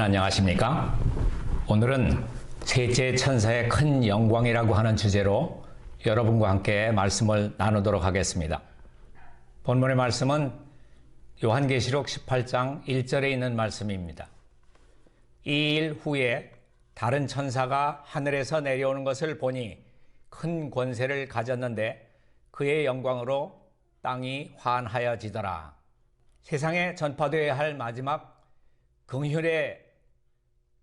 안녕하십니까? 오늘은 셋째 천사의 큰 영광이라고 하는 주제로 여러분과 함께 말씀을 나누도록 하겠습니다. 본문의 말씀은 요한계시록 18장 1절에 있는 말씀입니다. 이 일 후에 다른 천사가 하늘에서 내려오는 것을 보니 큰 권세를 가졌는데 그의 영광으로 땅이 환하여지더라. 세상에 전파되어야 할 마지막 긍휼의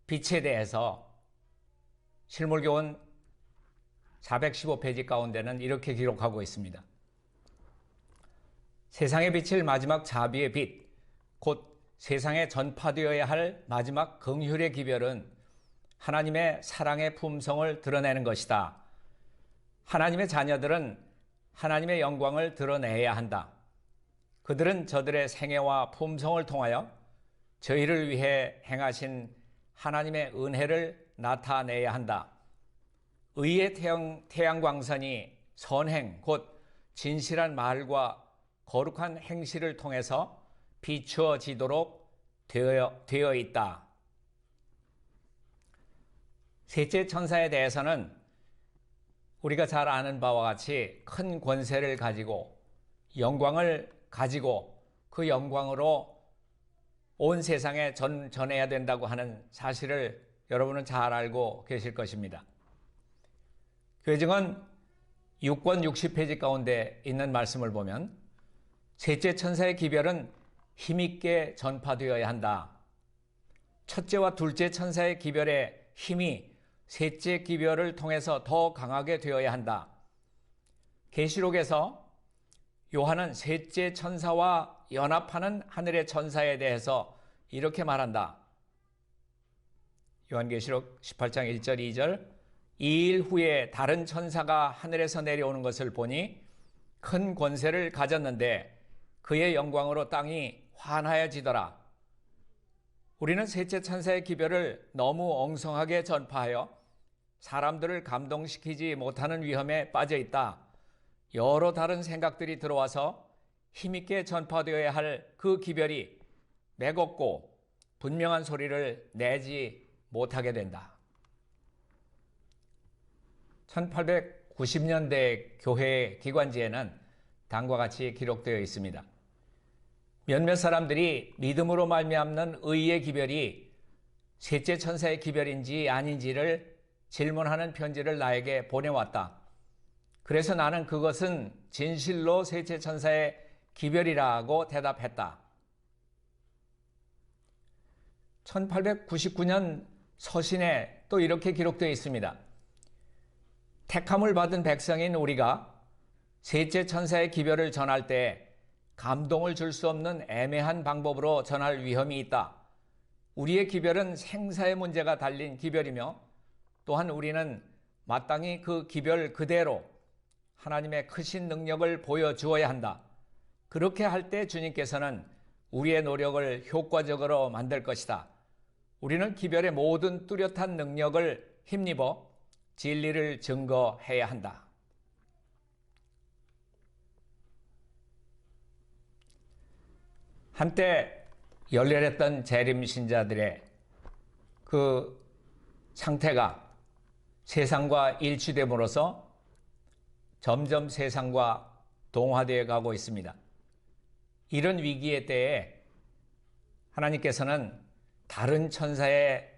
빛에 대해서 실물교원 415페이지 가운데는 이렇게 기록하고 있습니다. 세상에 비칠 마지막 자비의 빛, 곧 세상에 전파되어야 할 마지막 긍휼의 기별은 하나님의 사랑의 품성을 드러내는 것이다. 하나님의 자녀들은 하나님의 영광을 드러내야 한다. 그들은 저들의 생애와 품성을 통하여 저희를 위해 행하신 하나님의 은혜를 나타내야 한다. 의의 태양광선이 선행, 곧 진실한 말과 거룩한 행실을 통해서 비추어지도록 되어 있다. 셋째 천사에 대해서는 우리가 잘 아는 바와 같이 큰 권세를 가지고 영광을 가지고 그 영광으로 온 세상에 전해야 된다고 하는 사실을 여러분은 잘 알고 계실 것입니다. 교회증은 6권 60페이지 가운데 있는 말씀을 보면 셋째 천사의 기별은 힘있게 전파되어야 한다. 첫째와 둘째 천사의 기별의 힘이 셋째 기별을 통해서 더 강하게 되어야 한다. 계시록에서 요한은 셋째 천사와 연합하는 하늘의 천사에 대해서 이렇게 말한다. 요한계시록 18장 1절 2절 이 일 후에 다른 천사가 하늘에서 내려오는 것을 보니 큰 권세를 가졌는데 그의 영광으로 땅이 환하여지더라. 우리는 셋째 천사의 기별을 너무 엉성하게 전파하여 사람들을 감동시키지 못하는 위험에 빠져 있다. 여러 다른 생각들이 들어와서 힘있게 전파되어야 할 그 기별이 매겁고 분명한 소리를 내지 못하게 된다. 1890년대 교회 기관지에는 다음과 같이 기록되어 있습니다. 몇몇 사람들이 믿음으로 말미암는 의의 기별이 셋째 천사의 기별인지 아닌지를 질문하는 편지를 나에게 보내왔다. 그래서 나는 그것은 진실로 셋째 천사의 기별이라고 대답했다. 1899년 서신에 또 이렇게 기록되어 있습니다. 택함을 받은 백성인 우리가 셋째 천사의 기별을 전할 때 감동을 줄 수 없는 애매한 방법으로 전할 위험이 있다. 우리의 기별은 생사의 문제가 달린 기별이며 또한 우리는 마땅히 그 기별 그대로 하나님의 크신 능력을 보여주어야 한다. 그렇게 할 때 주님께서는 우리의 노력을 효과적으로 만들 것이다. 우리는 기별의 모든 뚜렷한 능력을 힘입어 진리를 증거해야 한다. 한때 열렬했던 재림신자들의 그 상태가 세상과 일치됨으로써 점점 세상과 동화되어 가고 있습니다. 이런 위기의 때에 하나님께서는 다른 천사에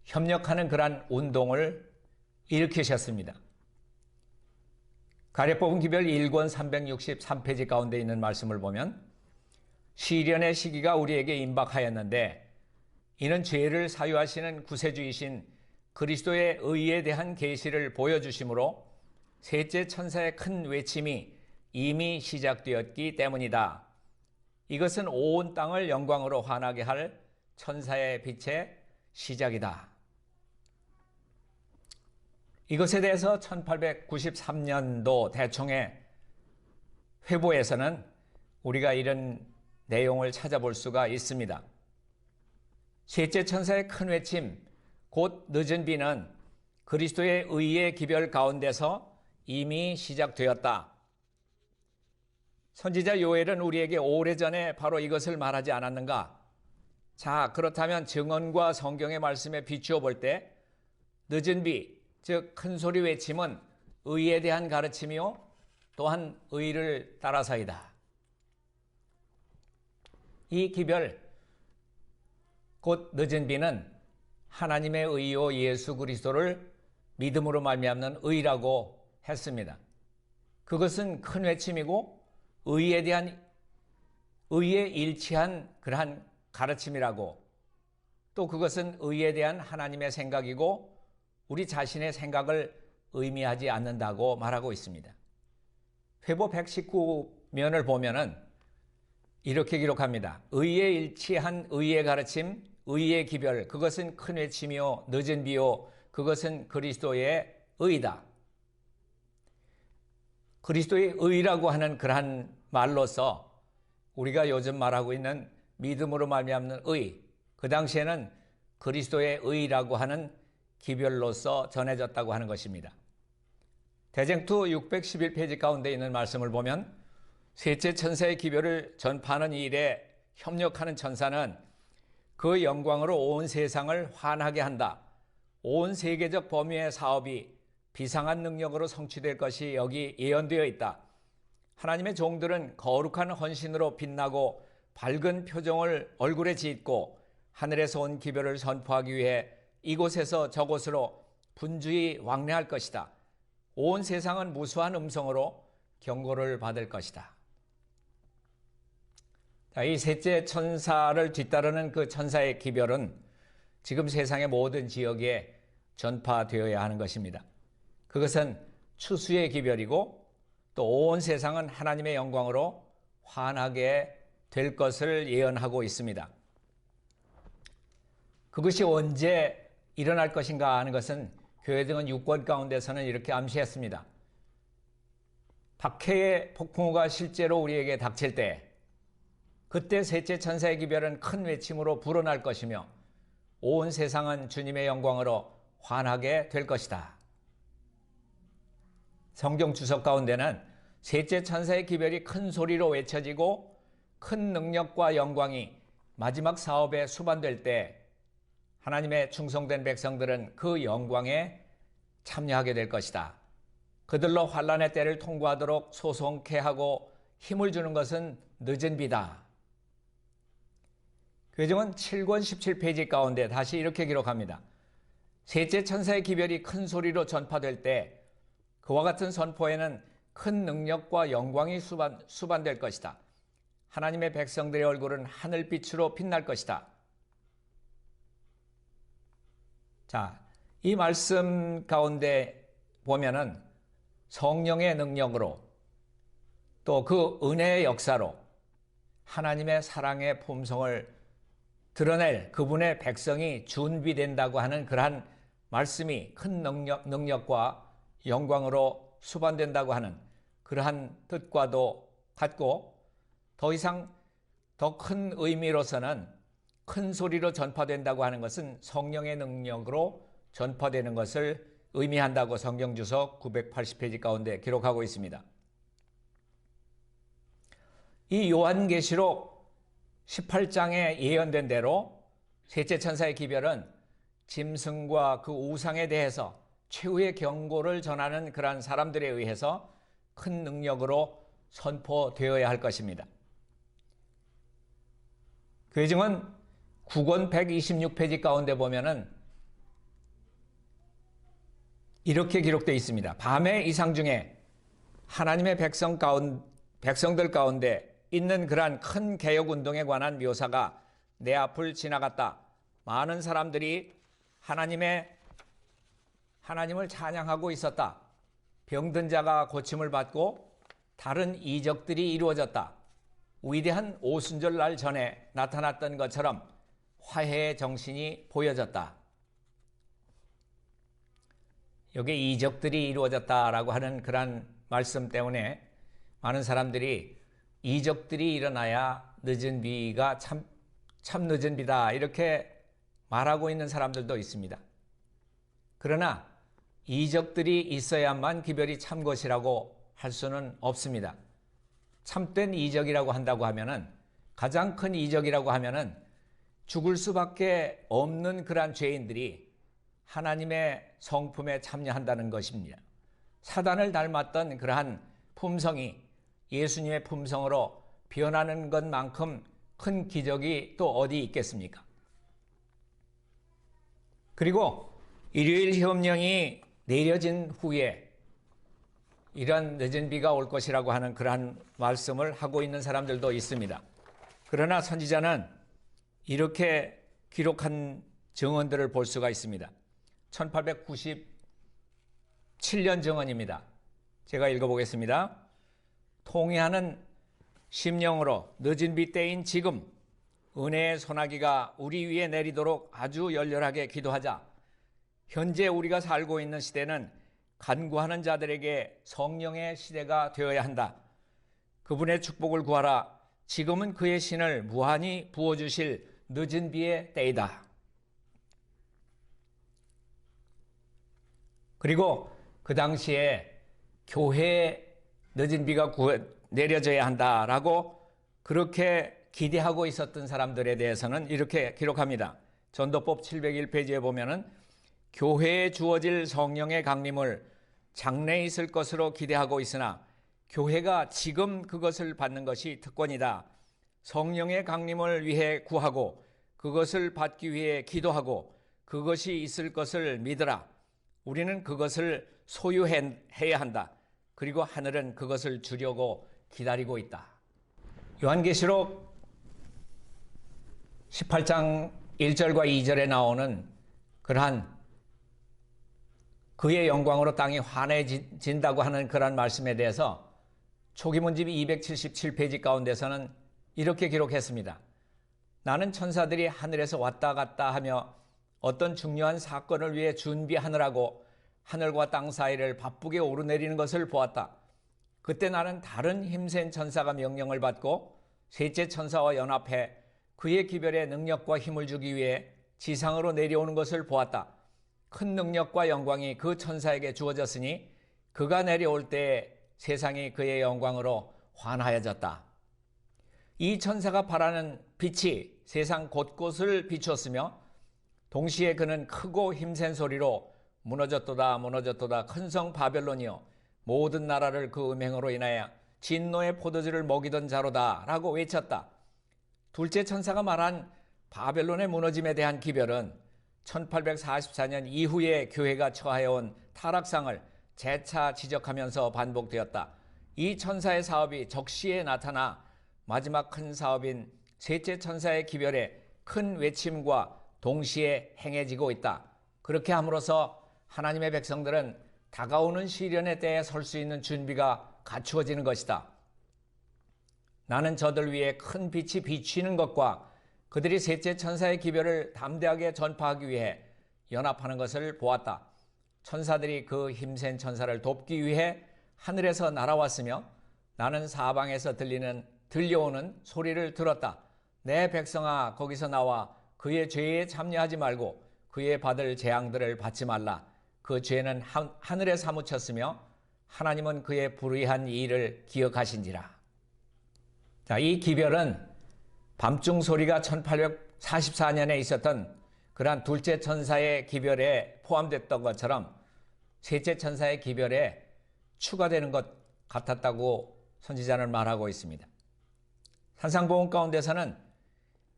협력하는 그러한 운동을 일으키셨습니다. 가래 뽑은 기별 1권 363페이지 가운데 있는 말씀을 보면 시련의 시기가 우리에게 임박하였는데 이는 죄를 사유하시는 구세주이신 그리스도의 의에 대한 계시를 보여주심으로 셋째 천사의 큰 외침이 이미 시작되었기 때문이다. 이것은 온 땅을 영광으로 환하게 할 천사의 빛의 시작이다. 이것에 대해서 1893년도 대총회 회보에서는 우리가 이런 내용을 찾아볼 수가 있습니다. 셋째 천사의 큰 외침, 곧 늦은 비는 그리스도의 의의 기별 가운데서 이미 시작되었다. 선지자 요엘은 우리에게 오래전에 바로 이것을 말하지 않았는가? 자, 그렇다면 증언과 성경의 말씀에 비추어 볼 때 늦은 비, 즉 큰 소리 외침은 의에 대한 가르침이요 또한 의를 따라서이다. 이 기별, 곧 늦은 비는 하나님의 의요 예수 그리스도를 믿음으로 말미암는 의라고 했습니다. 그것은 큰 외침이고 의에 대한 의에 일치한 그러한 가르침이라고, 또 그것은 의에 대한 하나님의 생각이고 우리 자신의 생각을 의미하지 않는다고 말하고 있습니다. 회보 119면을 보면은 이렇게 기록합니다. 의에 일치한 의의 가르침, 의의 기별, 그것은 큰 외침이요 늦은 비요 그것은 그리스도의 의다. 그리스도의 의라고 하는 그러한 말로서 우리가 요즘 말하고 있는 믿음으로 말미암는 의, 그 당시에는 그리스도의 의라고 하는 기별로서 전해졌다고 하는 것입니다. 대쟁투 611페이지 가운데 있는 말씀을 보면 셋째 천사의 기별을 전파하는 일에 협력하는 천사는 그 영광으로 온 세상을 환하게 한다. 온 세계적 범위의 사업이 비상한 능력으로 성취될 것이 여기 예언되어 있다. 하나님의 종들은 거룩한 헌신으로 빛나고 밝은 표정을 얼굴에 짓고 하늘에서 온 기별을 선포하기 위해 이곳에서 저곳으로 분주히 왕래할 것이다. 온 세상은 무수한 음성으로 경고를 받을 것이다. 이 셋째 천사를 뒤따르는 그 천사의 기별은 지금 세상의 모든 지역에 전파되어야 하는 것입니다. 그것은 추수의 기별이고 또 온 세상은 하나님의 영광으로 환하게 될 것을 예언하고 있습니다. 그것이 언제 일어날 것인가 하는 것은 교회 등은 유권 가운데서는 이렇게 암시했습니다. 박해의 폭풍우가 실제로 우리에게 닥칠 때 그때 셋째 천사의 기별은 큰 외침으로 불어날 것이며 온 세상은 주님의 영광으로 환하게 될 것이다. 성경 주석 가운데는 셋째 천사의 기별이 큰 소리로 외쳐지고 큰 능력과 영광이 마지막 사업에 수반될 때 하나님의 충성된 백성들은 그 영광에 참여하게 될 것이다. 그들로 환난의 때를 통과하도록 소송케 하고 힘을 주는 것은 늦은 비다. 교정은 7권 17페이지 가운데 다시 이렇게 기록합니다. 셋째 천사의 기별이 큰 소리로 전파될 때 그와 같은 선포에는 큰 능력과 영광이 수반될 것이다. 하나님의 백성들의 얼굴은 하늘빛으로 빛날 것이다. 자, 이 말씀 가운데 보면은 성령의 능력으로 또 그 은혜의 역사로 하나님의 사랑의 품성을 드러낼 그분의 백성이 준비된다고 하는 그러한 말씀이 큰 능력과 영광으로 수반된다고 하는 그러한 뜻과도 같고, 더 이상 더 큰 의미로서는 큰 소리로 전파된다고 하는 것은 성령의 능력으로 전파되는 것을 의미한다고 성경주석 980페이지 가운데 기록하고 있습니다. 이 요한계시록 18장에 예언된 대로 셋째 천사의 기별은 짐승과 그 우상에 대해서 최후의 경고를 전하는 그러한 사람들에 의해서 큰 능력으로 선포되어야 할 것입니다. 교회증은 9권 126페이지 가운데 보면은 이렇게 기록되어 있습니다. 밤의 이상 중에 하나님의 백성들 가운데 있는 그러한 큰 개혁운동에 관한 묘사가 내 앞을 지나갔다. 많은 사람들이 하나님을 찬양하고 있었다. 병든 자가 고침을 받고 다른 이적들이 이루어졌다. 위대한 오순절날 전에 나타났던 것처럼 화해의 정신이 보여졌다. 여기에 이적들이 이루어졌다라고 하는 그런 말씀 때문에 많은 사람들이 이적들이 일어나야 늦은 비가 참 늦은 비다 이렇게 말하고 있는 사람들도 있습니다. 그러나 이적들이 있어야만 기별이 참 것이라고 할 수는 없습니다. 참된 이적이라고 한다고 하면은, 가장 큰 이적이라고 하면은 죽을 수밖에 없는 그러한 죄인들이 하나님의 성품에 참여한다는 것입니다. 사단을 닮았던 그러한 품성이 예수님의 품성으로 변하는 것만큼 큰 기적이 또 어디 있겠습니까? 그리고 일요일 시험령이 내려진 후에 이런 늦은 비가 올 것이라고 하는 그러한 말씀을 하고 있는 사람들도 있습니다. 그러나 선지자는 이렇게 기록한 증언들을 볼 수가 있습니다. 1897년 증언입니다. 제가 읽어보겠습니다. 통회하는 심령으로 늦은 비 때인 지금 은혜의 소나기가 우리 위에 내리도록 아주 열렬하게 기도하자. 현재 우리가 살고 있는 시대는 간구하는 자들에게 성령의 시대가 되어야 한다. 그분의 축복을 구하라. 지금은 그의 신을 무한히 부어주실 늦은 비의 때이다. 그리고 그 당시에 교회에 늦은 비가 내려져야 한다라고 그렇게 기대하고 있었던 사람들에 대해서는 이렇게 기록합니다. 전도법 701페이지에 보면은 교회에 주어질 성령의 강림을 장래에 있을 것으로 기대하고 있으나 교회가 지금 그것을 받는 것이 특권이다. 성령의 강림을 위해 구하고 그것을 받기 위해 기도하고 그것이 있을 것을 믿으라. 우리는 그것을 소유해야 한다. 그리고 하늘은 그것을 주려고 기다리고 있다. 요한계시록 18장 1절과 2절에 나오는 그러한 그의 영광으로 땅이 환해진다고 하는 그런 말씀에 대해서 초기문집 277페이지 가운데서는 이렇게 기록했습니다. 나는 천사들이 하늘에서 왔다 갔다 하며 어떤 중요한 사건을 위해 준비하느라고 하늘과 땅 사이를 바쁘게 오르내리는 것을 보았다. 그때 나는 다른 힘센 천사가 명령을 받고 셋째 천사와 연합해 그의 기별에 능력과 힘을 주기 위해 지상으로 내려오는 것을 보았다. 큰 능력과 영광이 그 천사에게 주어졌으니 그가 내려올 때 세상이 그의 영광으로 환하여졌다. 이 천사가 발하는 빛이 세상 곳곳을 비추었으며 동시에 그는 크고 힘센 소리로 무너졌도다 무너졌도다 큰 성 바벨론이여 모든 나라를 그 음행으로 인하여 진노의 포도주를 먹이던 자로다 라고 외쳤다. 둘째 천사가 말한 바벨론의 무너짐에 대한 기별은 1844년 이후에 교회가 처해온 타락상을 재차 지적하면서 반복되었다. 이 천사의 사업이 적시에 나타나 마지막 큰 사업인 셋째 천사의 기별에 큰 외침과 동시에 행해지고 있다. 그렇게 함으로써 하나님의 백성들은 다가오는 시련의 때에 설 수 있는 준비가 갖추어지는 것이다. 나는 저들 위에 큰 빛이 비치는 것과 그들이 셋째 천사의 기별을 담대하게 전파하기 위해 연합하는 것을 보았다. 천사들이 그 힘센 천사를 돕기 위해 하늘에서 날아왔으며 나는 사방에서 들려오는 소리를 들었다. 내 백성아 거기서 나와 그의 죄에 참여하지 말고 그의 받을 재앙들을 받지 말라. 그 죄는 하늘에 사무쳤으며 하나님은 그의 불의한 일을 기억하신지라. 자, 이 기별은 밤중 소리가 1844년에 있었던 그러한 둘째 천사의 기별에 포함됐던 것처럼 셋째 천사의 기별에 추가되는 것 같았다고 선지자는 말하고 있습니다. 산상보험 가운데서는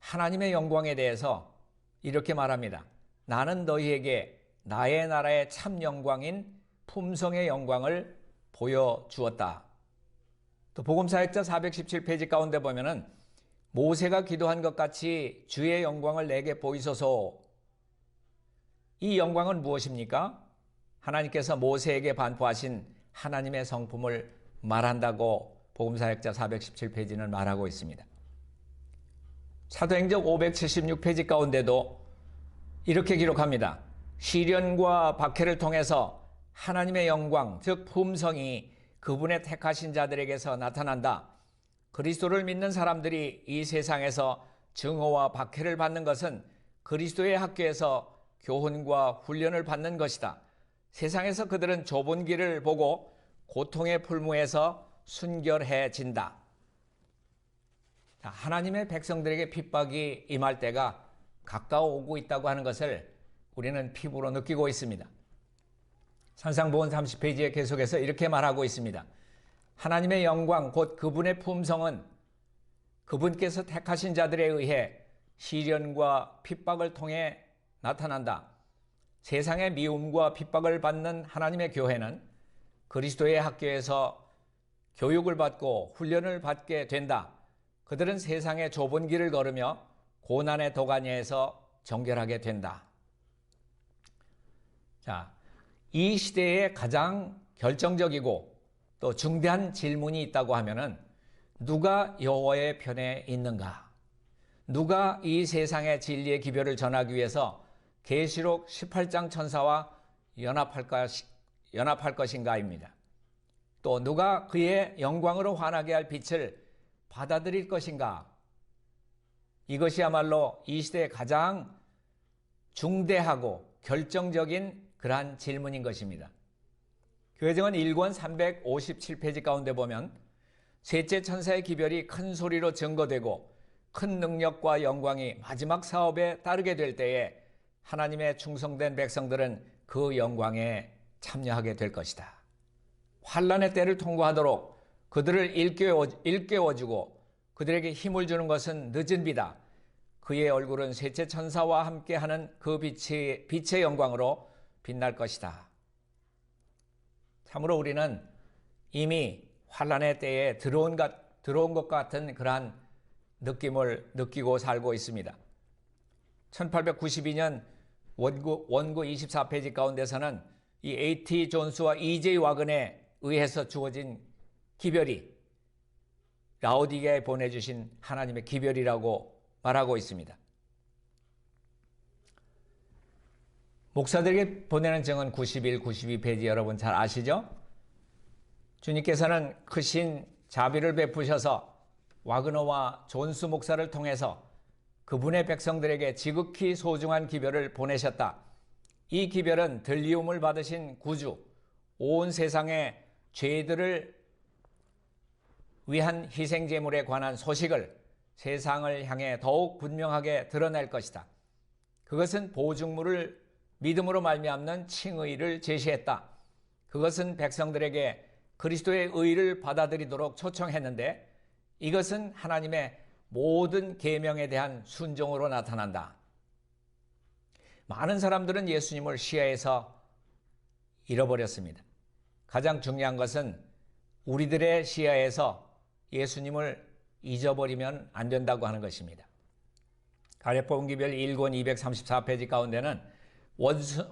하나님의 영광에 대해서 이렇게 말합니다. 나는 너희에게 나의 나라의 참 영광인 품성의 영광을 보여주었다. 또 복음사역자 417페이지 가운데 보면은 모세가 기도한 것 같이 주의 영광을 내게 보이소서. 이 영광은 무엇입니까? 하나님께서 모세에게 반포하신 하나님의 성품을 말한다고 복음사역자 417페이지는 말하고 있습니다. 사도행전 576페이지 가운데도 이렇게 기록합니다. 시련과 박해를 통해서 하나님의 영광, 즉 품성이 그분의 택하신 자들에게서 나타난다. 그리스도를 믿는 사람들이 이 세상에서 증오와 박해를 받는 것은 그리스도의 학교에서 교훈과 훈련을 받는 것이다. 세상에서 그들은 좁은 길을 보고 고통의 풀무에서 순결해진다. 하나님의 백성들에게 핍박이 임할 때가 가까워오고 있다고 하는 것을 우리는 피부로 느끼고 있습니다. 산상보훈 30페이지에 계속해서 이렇게 말하고 있습니다. 하나님의 영광 곧 그분의 품성은 그분께서 택하신 자들에 의해 시련과 핍박을 통해 나타난다. 세상의 미움과 핍박을 받는 하나님의 교회는 그리스도의 학교에서 교육을 받고 훈련을 받게 된다. 그들은 세상의 좁은 길을 걸으며 고난의 도가니에서 정결하게 된다. 자, 이 시대에 가장 결정적이고 또 중대한 질문이 있다고 하면은 누가 여호와의 편에 있는가? 누가 이 세상의 진리의 기별을 전하기 위해서 계시록 18장 천사와 연합할 것인가입니다. 또 누가 그의 영광으로 환하게 할 빛을 받아들일 것인가? 이것이야말로 이 시대의 가장 중대하고 결정적인 그러한 질문인 것입니다. 교회정원 1권 357페이지 가운데 보면 셋째 천사의 기별이 큰 소리로 증거되고 큰 능력과 영광이 마지막 사업에 따르게 될 때에 하나님의 충성된 백성들은 그 영광에 참여하게 될 것이다. 환난의 때를 통과하도록 그들을 일깨워주고 그들에게 힘을 주는 것은 늦은 비다. 그의 얼굴은 셋째 천사와 함께하는 그 빛의 영광으로 빛날 것이다. 참으로 우리는 이미 환난의 때에 들어온 것 같은 그러한 느낌을 느끼고 살고 있습니다. 1892년 원고 24페이지 가운데서는 이 A.T. 존스와 E.J. 와건에 의해서 주어진 기별이 라오디게에 보내주신 하나님의 기별이라고 말하고 있습니다. 목사들에게 보내는 증언 91, 92페이지 여러분 잘 아시죠? 주님께서는 크신 자비를 베푸셔서 와그너와 존스 목사를 통해서 그분의 백성들에게 지극히 소중한 기별을 보내셨다. 이 기별은 들리움을 받으신 구주, 온 세상의 죄들을 위한 희생제물에 관한 소식을 세상을 향해 더욱 분명하게 드러낼 것이다. 그것은 보증물을 믿음으로 말미암는 칭의를 제시했다. 그것은 백성들에게 그리스도의 의를 받아들이도록 초청했는데 이것은 하나님의 모든 계명에 대한 순종으로 나타난다. 많은 사람들은 예수님을 시야에서 잃어버렸습니다. 가장 중요한 것은 우리들의 시야에서 예수님을 잊어버리면 안 된다고 하는 것입니다. 가랴복음기별 1권 234페이지 가운데는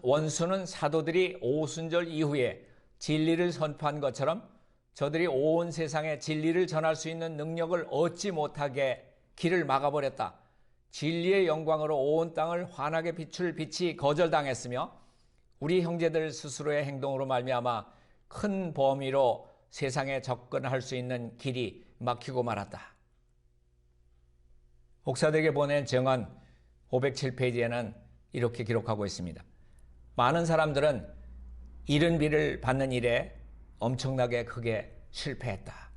원수는 사도들이 오순절 이후에 진리를 선포한 것처럼 저들이 온 세상에 진리를 전할 수 있는 능력을 얻지 못하게 길을 막아버렸다. 진리의 영광으로 온 땅을 환하게 비출 빛이 거절당했으며 우리 형제들 스스로의 행동으로 말미암아 큰 범위로 세상에 접근할 수 있는 길이 막히고 말았다. 목사들에게 보낸 증언 507페이지에는 이렇게 기록하고 있습니다. 많은 사람들은 이른 비를 받는 일에 엄청나게 크게 실패했다.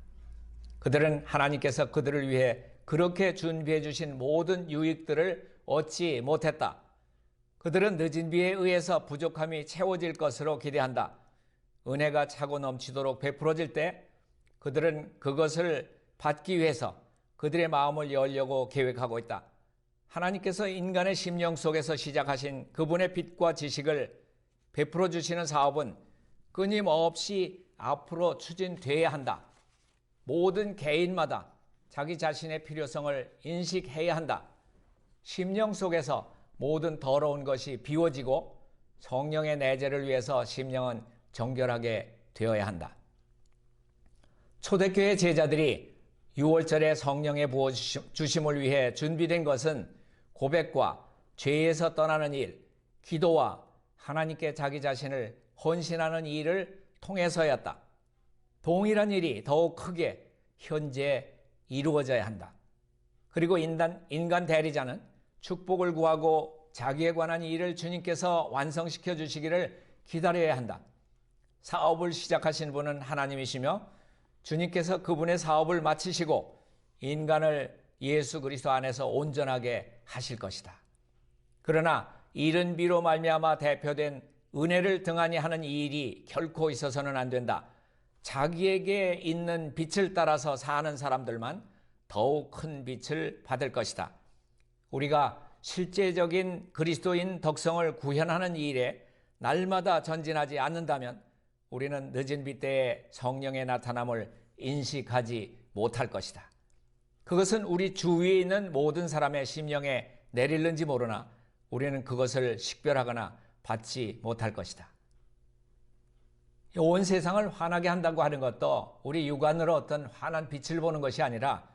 그들은 하나님께서 그들을 위해 그렇게 준비해 주신 모든 유익들을 얻지 못했다. 그들은 늦은 비에 의해서 부족함이 채워질 것으로 기대한다. 은혜가 차고 넘치도록 베풀어질 때 그들은 그것을 받기 위해서 그들의 마음을 열려고 계획하고 있다. 하나님께서 인간의 심령 속에서 시작하신 그분의 빛과 지식을 베풀어 주시는 사업은 끊임없이 앞으로 추진돼야 한다. 모든 개인마다 자기 자신의 필요성을 인식해야 한다. 심령 속에서 모든 더러운 것이 비워지고 성령의 내재를 위해서 심령은 정결하게 되어야 한다. 초대교회 제자들이 6월절에 성령의 부어주심을 위해 준비된 것은 고백과 죄에서 떠나는 일, 기도와 하나님께 자기 자신을 헌신하는 일을 통해서였다. 동일한 일이 더욱 크게 현재 이루어져야 한다. 그리고 인간 대리자는 축복을 구하고 자기에 관한 일을 주님께서 완성시켜 주시기를 기다려야 한다. 사업을 시작하신 분은 하나님이시며 주님께서 그분의 사업을 마치시고 인간을 예수 그리스도 안에서 온전하게 하실 것이다. 그러나 이른 비로 말미암아 대표된 은혜를 등한히 하는 이 일이 결코 있어서는 안 된다. 자기에게 있는 빛을 따라서 사는 사람들만 더욱 큰 빛을 받을 것이다. 우리가 실제적인 그리스도인 덕성을 구현하는 일에 날마다 전진하지 않는다면 우리는 늦은 빛 때의 성령의 나타남을 인식하지 못할 것이다. 그것은 우리 주위에 있는 모든 사람의 심령에 내릴는지 모르나 우리는 그것을 식별하거나 받지 못할 것이다. 온 세상을 환하게 한다고 하는 것도 우리 육안으로 어떤 환한 빛을 보는 것이 아니라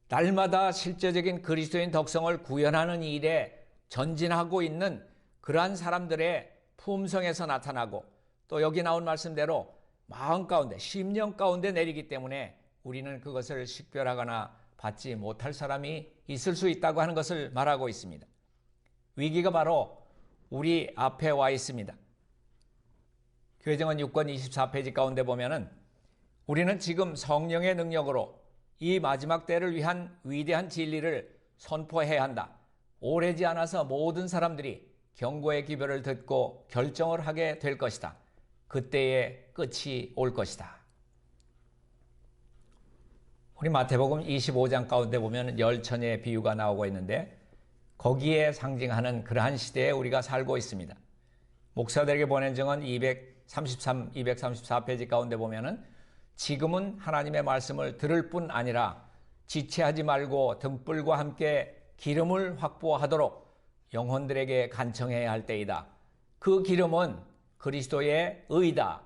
날마다 실제적인 그리스도인 덕성을 구현하는 일에 전진하고 있는 그러한 사람들의 품성에서 나타나고 또 여기 나온 말씀대로 마음 가운데, 심령 가운데 내리기 때문에 우리는 그것을 식별하거나 받지 못할 사람이 있을 수 있다고 하는 것을 말하고 있습니다. 위기가 바로 우리 앞에 와 있습니다. 교회정원 6권 24페이지 가운데 보면은 우리는 지금 성령의 능력으로 이 마지막 때를 위한 위대한 진리를 선포해야 한다. 오래지 않아서 모든 사람들이 경고의 기별을 듣고 결정을 하게 될 것이다. 그때의 끝이 올 것이다. 우리 마태복음 25장 가운데 보면 열처녀의 비유가 나오고 있는데 거기에 상징하는 그러한 시대에 우리가 살고 있습니다. 목사들에게 보낸 증언 233, 234페이지 가운데 보면은 지금은 하나님의 말씀을 들을 뿐 아니라 지체하지 말고 등불과 함께 기름을 확보하도록 영혼들에게 간청해야 할 때이다. 그 기름은 그리스도의 의다.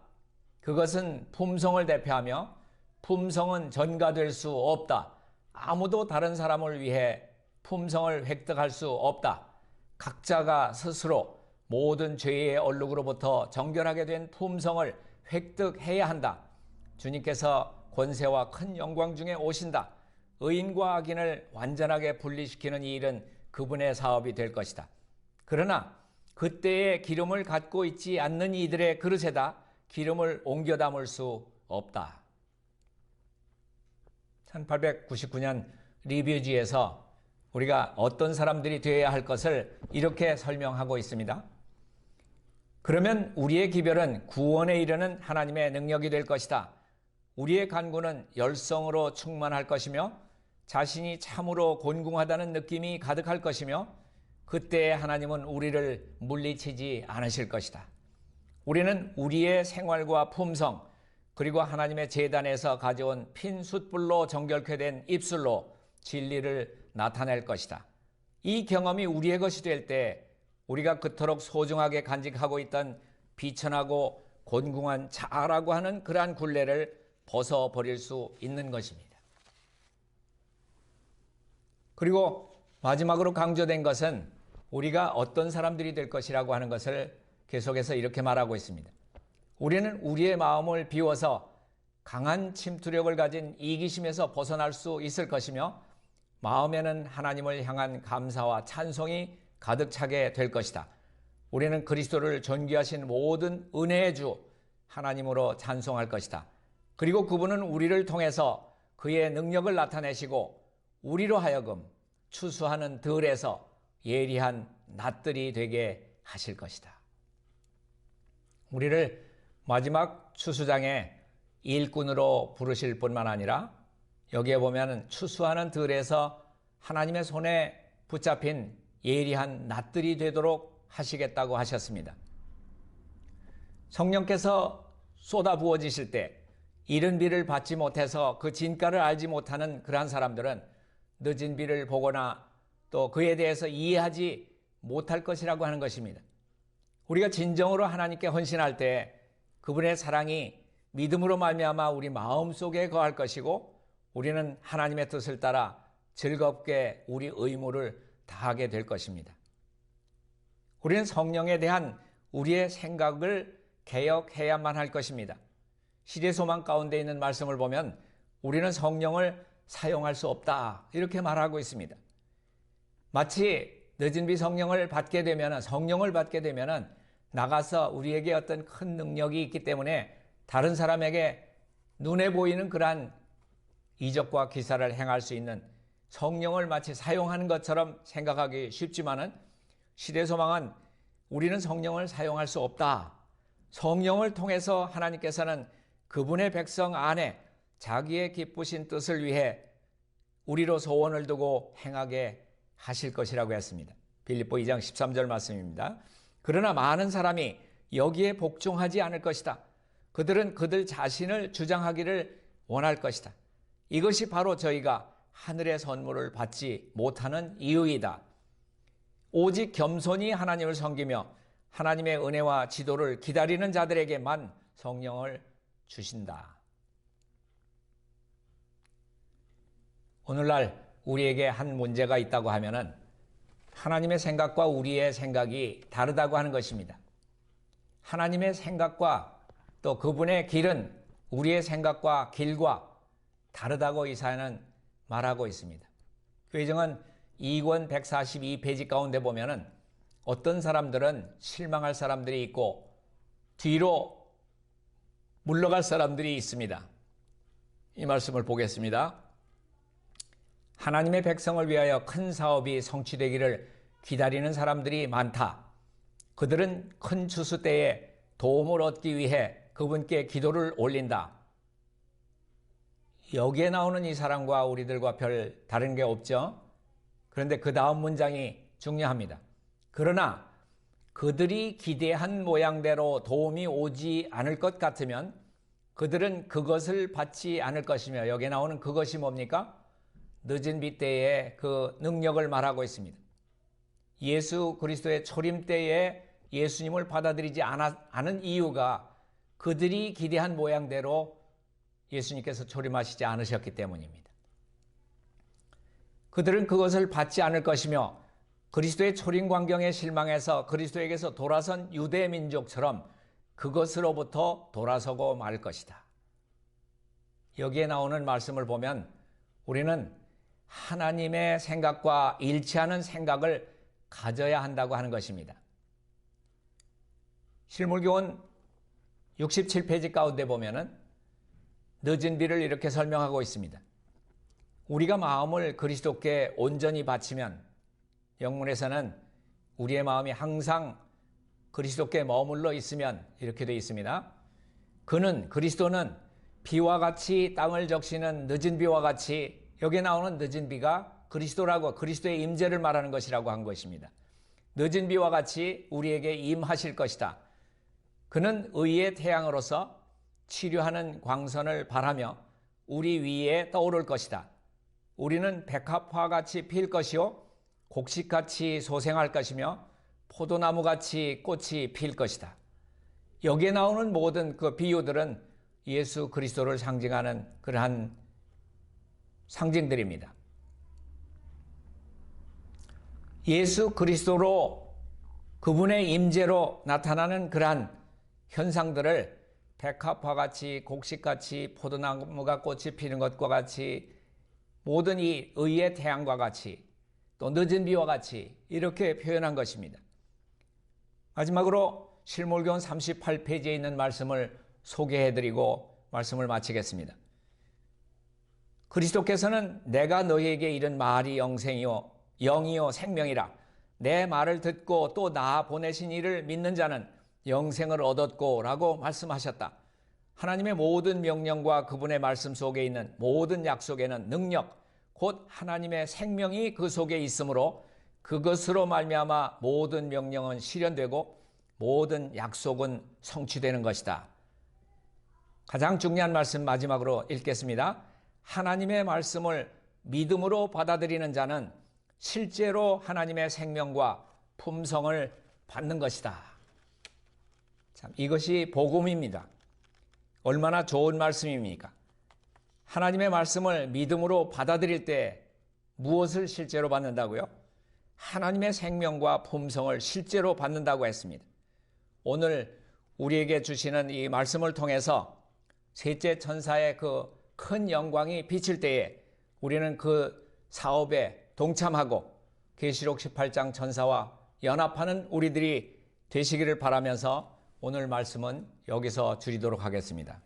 그것은 품성을 대표하며 품성은 전가될 수 없다. 아무도 다른 사람을 위해 품성을 획득할 수 없다. 각자가 스스로 모든 죄의 얼룩으로부터 정결하게 된 품성을 획득해야 한다. 주님께서 권세와 큰 영광 중에 오신다. 의인과 악인을 완전하게 분리시키는 이 일은 그분의 사업이 될 것이다. 그러나 그때의 기름을 갖고 있지 않는 이들의 그릇에다 기름을 옮겨 담을 수 없다. 1899년 리뷰지에서 우리가 어떤 사람들이 되어야 할 것을 이렇게 설명하고 있습니다. 그러면 우리의 기별은 구원에 이르는 하나님의 능력이 될 것이다. 우리의 간구는 열성으로 충만할 것이며 자신이 참으로 곤궁하다는 느낌이 가득할 것이며 그때 하나님은 우리를 물리치지 않으실 것이다. 우리는 우리의 생활과 품성 그리고 하나님의 제단에서 가져온 핀 숯불로 정결케 된 입술로 진리를 나타낼 것이다. 이 경험이 우리의 것이 될 때 우리가 그토록 소중하게 간직하고 있던 비천하고 곤궁한 자아라고 하는 그러한 굴레를 벗어버릴 수 있는 것입니다. 그리고 마지막으로 강조된 것은 우리가 어떤 사람들이 될 것이라고 하는 것을 계속해서 이렇게 말하고 있습니다. 우리는 우리의 마음을 비워서 강한 침투력을 가진 이기심에서 벗어날 수 있을 것이며 마음에는 하나님을 향한 감사와 찬송이 가득 차게 될 것이다. 우리는 그리스도를 존귀하신 모든 은혜의 주 하나님으로 찬송할 것이다. 그리고 그분은 우리를 통해서 그의 능력을 나타내시고 우리로 하여금 추수하는 들에서 예리한 낫들이 되게 하실 것이다. 우리를 마지막 추수장의 일꾼으로 부르실 뿐만 아니라 여기에 보면 추수하는 들에서 하나님의 손에 붙잡힌 예리한 낫들이 되도록 하시겠다고 하셨습니다. 성령께서 쏟아 부어지실 때 이른 비를 받지 못해서 그 진가를 알지 못하는 그러한 사람들은 늦은 비를 보거나 또 그에 대해서 이해하지 못할 것이라고 하는 것입니다. 우리가 진정으로 하나님께 헌신할 때 그분의 사랑이 믿음으로 말미암아 우리 마음속에 거할 것이고 우리는 하나님의 뜻을 따라 즐겁게 우리 의무를 다하게 될 것입니다. 우리는 성령에 대한 우리의 생각을 개혁해야만 할 것입니다. 시대소망 가운데 있는 말씀을 보면 우리는 성령을 사용할 수 없다 이렇게 말하고 있습니다. 마치 늦은 비 성령을 받게 되면 나가서 우리에게 어떤 큰 능력이 있기 때문에 다른 사람에게 눈에 보이는 그러한 이적과 기사를 행할 수 있는 성령을 마치 사용하는 것처럼 생각하기 쉽지만은 시대소망은 우리는 성령을 사용할 수 없다. 성령을 통해서 하나님께서는 그분의 백성 안에 자기의 기쁘신 뜻을 위해 우리로 소원을 두고 행하게 하실 것이라고 했습니다. 빌립보 2장 13절 말씀입니다. 그러나 많은 사람이 여기에 복종하지 않을 것이다. 그들은 그들 자신을 주장하기를 원할 것이다. 이것이 바로 저희가 하늘의 선물을 받지 못하는 이유이다. 오직 겸손히 하나님을 섬기며 하나님의 은혜와 지도를 기다리는 자들에게만 성령을 주신다. 오늘날 우리에게 한 문제가 있다고 하면은 하나님의 생각과 우리의 생각이 다르다고 하는 것입니다. 하나님의 생각과 또 그분의 길은 우리의 생각과 길과 다르다고 이 사회는 말하고 있습니다. 교회정은 2권 142페이지 가운데 보면은 어떤 사람들은 실망할 사람들이 있고 뒤로 물러갈 사람들이 있습니다. 이 말씀을 보겠습니다. 하나님의 백성을 위하여 큰 사업이 성취되기를 기다리는 사람들이 많다. 그들은 큰 추수 때에 도움을 얻기 위해 그분께 기도를 올린다. 여기에 나오는 이 사람과 우리들과 별 다른 게 없죠. 그런데 그 다음 문장이 중요합니다. 그러나 그들이 기대한 모양대로 도움이 오지 않을 것 같으면 그들은 그것을 받지 않을 것이며, 여기에 나오는 그것이 뭡니까? 늦은 비 때의 그 능력을 말하고 있습니다. 예수 그리스도의 초림 때에 예수님을 받아들이지 않은 이유가 그들이 기대한 모양대로 예수님께서 초림하시지 않으셨기 때문입니다. 그들은 그것을 받지 않을 것이며 그리스도의 초림 광경에 실망해서 그리스도에게서 돌아선 유대 민족처럼 그것으로부터 돌아서고 말 것이다. 여기에 나오는 말씀을 보면 우리는 하나님의 생각과 일치하는 생각을 가져야 한다고 하는 것입니다. 실물교훈 67페이지 가운데 보면은 늦은 비를 이렇게 설명하고 있습니다. 우리가 마음을 그리스도께 온전히 바치면, 영문에서는 우리의 마음이 항상 그리스도께 머물러 있으면 이렇게 되어 있습니다. 그리스도는 비와 같이 땅을 적시는 늦은 비와 같이, 여기에 나오는 늦은 비가 그리스도라고, 그리스도의 임재를 말하는 것이라고 한 것입니다. 늦은 비와 같이 우리에게 임하실 것이다. 그는 의의 태양으로서 치료하는 광선을 발하며 우리 위에 떠오를 것이다. 우리는 백합화 같이 필 것이요 곡식같이 소생할 것이며 포도나무같이 꽃이 필 것이다. 여기에 나오는 모든 그 비유들은 예수 그리스도를 상징하는 그러한 상징들입니다. 예수 그리스도로 그분의 임재로 나타나는 그러한 현상들을 백합화같이 곡식같이 포도나무가 꽃이 피는 것과 같이 모든 이 의의 태양과 같이 또 늦은 비와 같이 이렇게 표현한 것입니다. 마지막으로 실물교훈 38페이지에 있는 말씀을 소개해드리고 말씀을 마치겠습니다. 그리스도께서는 내가 너희에게 이른 말이 영이요 생명이라. 내 말을 듣고 또 나 보내신 이를 믿는 자는 영생을 얻었고 라고 말씀하셨다. 하나님의 모든 명령과 그분의 말씀 속에 있는 모든 약속에는 능력, 곧 하나님의 생명이 그 속에 있으므로 그것으로 말미암아 모든 명령은 실현되고 모든 약속은 성취되는 것이다. 가장 중요한 말씀 마지막으로 읽겠습니다. 하나님의 말씀을 믿음으로 받아들이는 자는 실제로 하나님의 생명과 품성을 받는 것이다. 참, 이것이 복음입니다. 얼마나 좋은 말씀입니까? 하나님의 말씀을 믿음으로 받아들일 때 무엇을 실제로 받는다고요? 하나님의 생명과 품성을 실제로 받는다고 했습니다. 오늘 우리에게 주시는 이 말씀을 통해서 셋째 천사의 그 큰 영광이 비칠 때에 우리는 그 사업에 동참하고 계시록 18장 천사와 연합하는 우리들이 되시기를 바라면서 오늘 말씀은 여기서 줄이도록 하겠습니다.